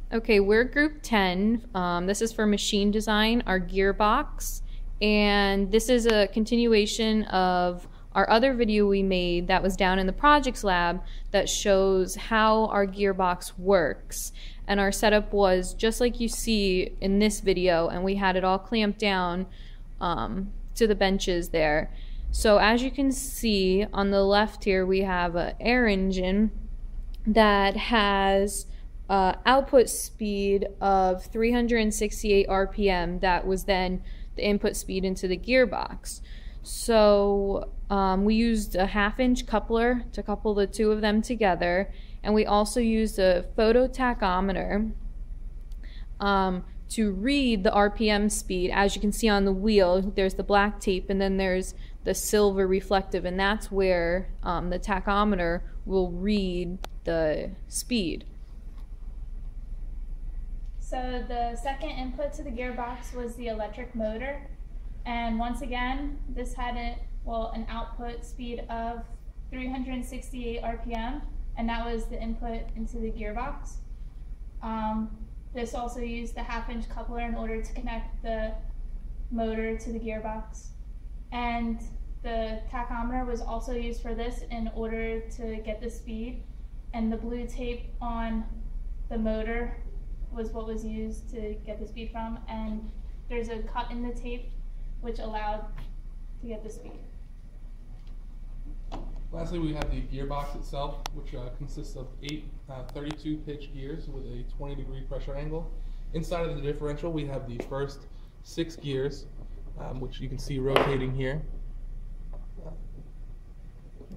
Okay, we're group 10. This is for machine design, our gearbox. And this is a continuation of our other video we made that was down in the projects lab that shows how our gearbox works. And our setup was just like you see in this video, and we had it all clamped down to the benches there. So as you can see on the left here, we have an air engine that has output speed of 368 RPM. That was then the input speed into the gearbox. So we used a 1/2-inch coupler to couple the two of them together, and we also used a phototachometer to read the RPM speed. As you can see on the wheel, there's the black tape and then there's the silver reflective, and that's where the tachometer will read the speed. So the second input to the gearbox was the electric motor, and once again this had an output speed of 368 RPM, and that was the input into the gearbox. This also used the 1/2-inch coupler in order to connect the motor to the gearbox, and the tachometer was also used for this in order to get the speed, and the blue tape on the motor was what was used to get the speed from, and there's a cut in the tape which allowed to get the speed. Lastly, we have the gearbox itself, which consists of 8 32-pitch gears with a 20-degree pressure angle. Inside of the differential, we have the first 6 gears, which you can see rotating here.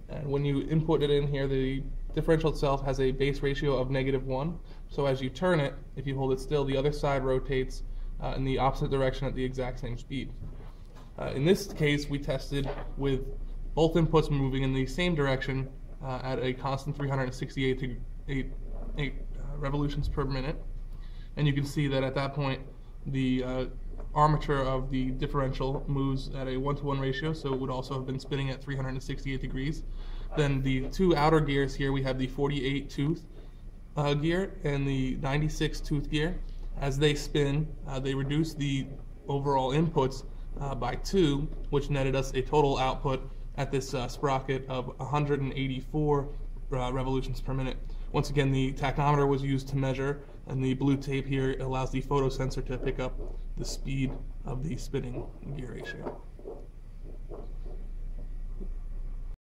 And when you input it in here, the differential itself has a base ratio of -1. So as you turn it, if you hold it still, the other side rotates in the opposite direction at the exact same speed. In this case, we tested with both inputs moving in the same direction at a constant 368 revolutions per minute. And you can see that at that point, the armature of the differential moves at a 1-to-1 ratio, so it would also have been spinning at 368 degrees. Then the two outer gears here, we have the 48 tooth gear and the 96 tooth gear. As they spin, they reduce the overall inputs by 2, which netted us a total output at this sprocket of 184 revolutions per minute. Once again, the tachometer was used to measure, and the blue tape here allows the photosensor to pick up the speed of the spinning gear ratio.